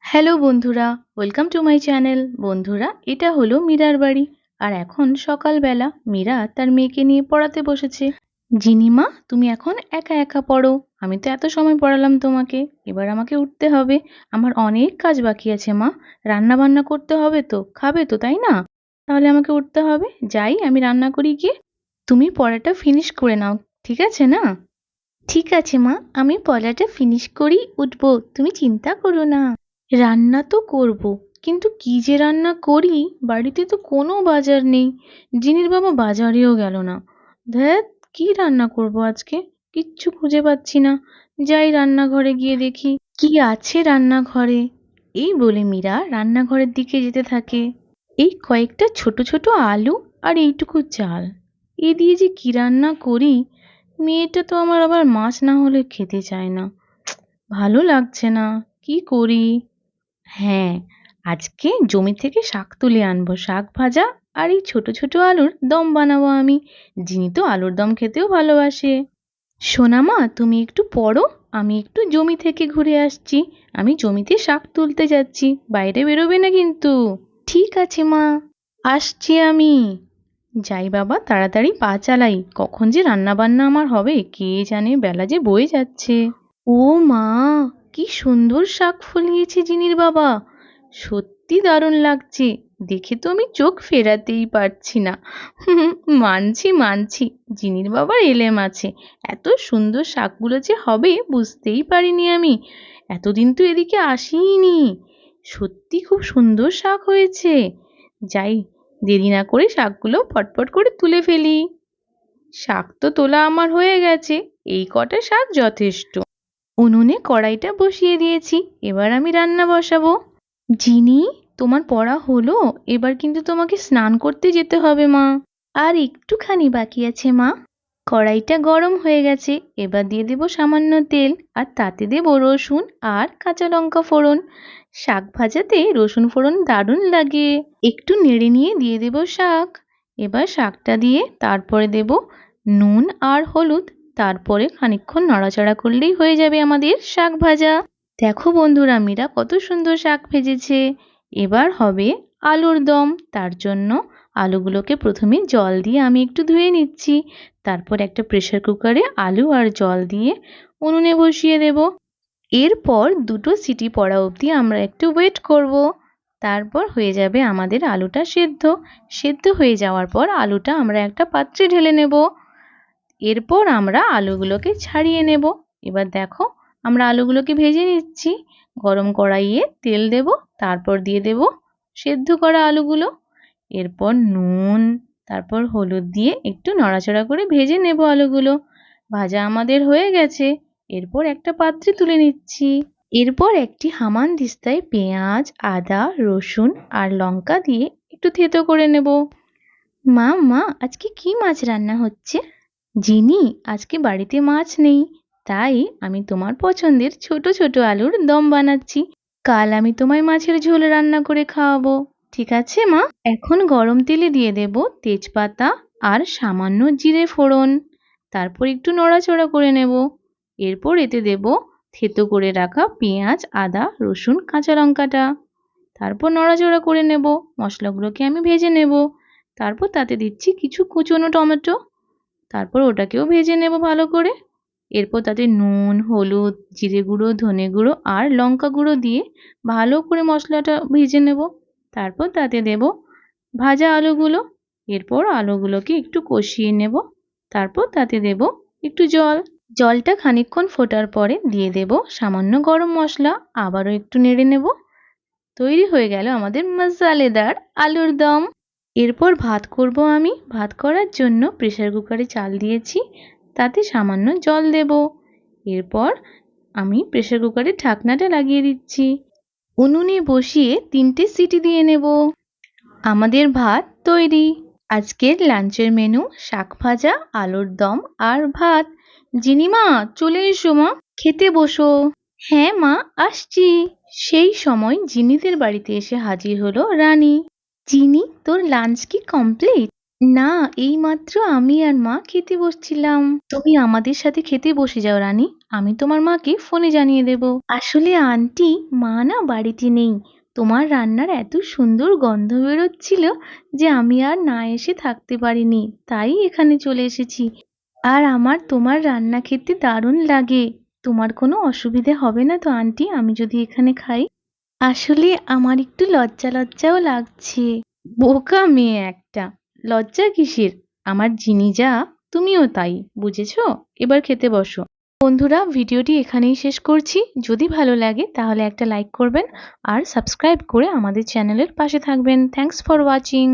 Hello বন্ধুরা, welcome to my channel. বন্ধুরা, এটা হলো মীরার বাড়ি। আর এখন সকালবেলা মীরা তার মেয়েকে নিয়ে পড়াতে বসেছে। জিনিমা, তুমি এখন একা একা পড়ো। আমি তো এত সময় পড়ালাম তোমাকে, এবার আমাকে উঠতে হবে। আমার অনেক কাজ বাকি আছে মা। রান্না বান্না করতে হবে তো, খাবে তো তাই না? তাহলে আমাকে উঠতে হবে। যাই, আমি রান্না করি গিয়ে। তুমি পড়াটা ফিনিশ করে নাও, ঠিক আছে না? ঠিক আছে মা, আমি পড়াটা ফিনিশ করেই উঠবো, তুমি চিন্তা করো না। রান্না তো করব, কিন্তু কি যে রান্না করি? বাড়িতে তো কোনো বাজার নেই। জিনির বাবা বাজারেও গেল না। ধ্যাত, কি রান্না করব আজকে? কিচ্ছু খুঁজে পাচ্ছি না। যাই রান্নাঘরে গিয়ে দেখি কি আছে রান্নাঘরে। এই বলে মীরা রান্নাঘরের দিকে যেতে থাকে। এই কয়েকটা ছোট ছোট আলু আর এইটুকু চাল, এ দিয়ে যে কি রান্না করি? মেয়েটা তো আমার আবার মাছ না হলে খেতে চায় না। ভালো লাগছে না, কি করি? হ্যাঁ, আজকে জমি থেকে শাক তুলে আনবো, শাক ভাজা আর এই ছোট ছোট আলুর দম বানাবো আমি। জিনি তো আলুর দম খেতেও ভালোবাসে। সোনামা, তুমি একটু পড়ো, আমি একটু জমি থেকে ঘুরে আসছি। আমি জমিতে শাক তুলতে যাচ্ছি, বাইরে বেরোবে না কিন্তু। ঠিক আছে মা, আসছি আমি। যাই বাবা, তাড়াতাড়ি পা চালাই, কখন যে রান্না বান্না আমার হবে কে জানে, বেলা যে বয়ে যাচ্ছে। ও মা, কি সুন্দর শাক ফলিয়েছে জিনির বাবা। সত্যি দারুণ লাগছে। দেখে তো আমি চোখ ফেরাতেই পারছি না। মানছি মানছি, জিনির বাবার এলেম আছে। এত সুন্দর শাকগুলো যে হবে বুঝতেই পারিনি আমি। এতদিন তো এদিকে আসিনি। সত্যি খুব সুন্দর শাক হয়েছে। যাই, দেরি না করে শাকগুলো পটপট করে তুলে ফেলি। শাক তো তোলা আমার হয়ে গেছে, এই কটা শাক যথেষ্ট। উনুনে কড়াইটা বসিয়ে দিয়েছি, এবার আমি রান্না বসাবো। জিনি, তোমার পড়া হলো? এবার কিন্তু তোমাকে স্নান করতে যেতে হবে মা। আর একটুখানি বাকি আছে মা। কড়াইটা গরম হয়ে গেছে, এবার দিয়ে দেব সামান্য তেল, আর তাতে দেব রসুন আর কাঁচা লঙ্কা ফোড়ন। শাক ভাজাতে রসুন ফোড়ন দারুণ লাগে। একটু নেড়ে নিয়ে দিয়ে দেব শাক। এবার শাকটা দিয়ে তারপরে দেব নুন আর হলুদ। তারপরে খানিকক্ষণ নাড়াচাড়া করলেই হয়ে যাবে আমাদের শাক ভাজা। দেখো বন্ধুরা, মীরা কত সুন্দর শাক ভেজেছে। এবার হবে আলুর দম। তার জন্য আলুগুলোকে প্রথমে জল দিয়ে আমি একটু ধুয়ে নিচ্ছি। তারপর একটা প্রেসার কুকারে আলু আর জল দিয়ে উনুনে বসিয়ে দেব। এরপর দুটো সিটি পড়া অবধি আমরা একটু ওয়েট করব। তারপর হয়ে যাবে আমাদের আলুটা সেদ্ধ। সেদ্ধ হয়ে যাওয়ার পর আলুটা আমরা একটা পাত্রে ঢেলে নেব। এরপর আমরা আলুগুলোকে ছাড়িয়ে নেব। এবার দেখো, আমরা আলুগুলোকে ভেজে নিচ্ছি। গরম কড়াইয়ে তেল দেব, তারপর দিয়ে দেব সেদ্ধ করা আলুগুলো। এরপর নুন, তারপর হলুদ দিয়ে একটু নাড়াচাড়া করে ভেজে নেব আলুগুলো। ভাজা আমাদের হয়ে গেছে। এরপর একটা পাত্রে তুলে নিচ্ছি। এরপর একটি হামানদিস্তায় পেঁয়াজ, আদা, রসুন আর লঙ্কা দিয়ে একটু থেতো করে নেব। মা মা, আজকে কি মাছ রান্না হচ্ছে? জিনি, আজকে বাড়িতে মাছ নেই, তাই আমি তোমার পছন্দের ছোট ছোট আলুর দম বানাচ্ছি। কাল আমি তোমায় মাছের ঝোল রান্না করে খাওয়াবো, ঠিক আছে মা? এখন গরম তেলে দিয়ে দেব তেজপাতা আর সামান্য জিরে ফোড়ন। তারপর একটু নড়াচড়া করে নেব। এরপর এতে দেব থেতো করে রাখা পেঁয়াজ, আদা, রসুন, কাঁচা লঙ্কাটা। তারপর নড়াচড়া করে নেব। মশলাগুলোকে আমি ভেজে নেব। তারপর তাতে দিচ্ছি কিছু কুচনো টমেটো। তারপর ওটাকেও ভেজে নেব ভালো করে। এরপর তাতে নুন, হলুদ, জিরে গুঁড়ো, ধনে গুঁড়ো আর লঙ্কা গুঁড়ো দিয়ে ভালো করে মশলাটা ভেজে নেব। তারপর তাতে দেব ভাজা আলুগুলো। এরপর আলুগুলোকে একটু কষিয়ে নেব। তারপর তাতে দেব একটু জল। জলটা খানিকক্ষণ ফোটার পরে দিয়ে দেব সামান্য গরম মশলা। আবারও একটু নেড়ে নেব। তৈরি হয়ে গেল আমাদের মশালেদার আলুর দম। এরপর ভাত করব আমি। ভাত করার জন্য প্রেসার কুকারে চাল দিয়েছি, তাতে সামান্য জল দেব। এরপর আমি প্রেসার কুকারে ঢাকনাটা লাগিয়ে দিচ্ছি। উনুনে বসিয়ে 3টে সিটি দিয়ে নেব। আমাদের ভাত তৈরি। আজকের লাঞ্চের মেনু শাক ভাজা, আলুর দম আর ভাত। জিনিমা, চলে এসো মা, খেতে বসো। হ্যাঁ মা, আসছি। সেই সময় জিনিদের বাড়িতে এসে হাজির হলো রানী। জিনি, তোর লাঞ্চ কি কমপ্লিট? না, এইমাত্র আমি আর মা খেতে বসছিলাম। তুমি আমাদের সাথে খেতে বসে যাও রানী, আমি তোমার মাকে ফোনে জানিয়ে দেব। আসলে আন্টি, মা না বাড়িতে নেই। তোমার রান্নার এত সুন্দর গন্ধ বেরোচ্ছিল যে আমি আর না এসে থাকতে পারিনি, তাই এখানে চলে এসেছি। আর আমার তোমার রান্না খেতে দারুণ লাগে। তোমার কোনো অসুবিধে হবে না তো আন্টি, আমি যদি এখানে খাই? আসলে আমার একটু লজ্জা লজ্জাও লাগছে। বোকা মেয়ে একটা! লজ্জা কিসের? আমার জিনি যা, তুমিও তাই, বুঝেছো? এবার খেতে বসো। বন্ধুরা, ভিডিওটি এখানেই শেষ করছি। যদি ভালো লাগে তাহলে একটা লাইক করবেন আর সাবস্ক্রাইব করে আমাদের চ্যানেলের পাশে থাকবেন। Thanks for watching.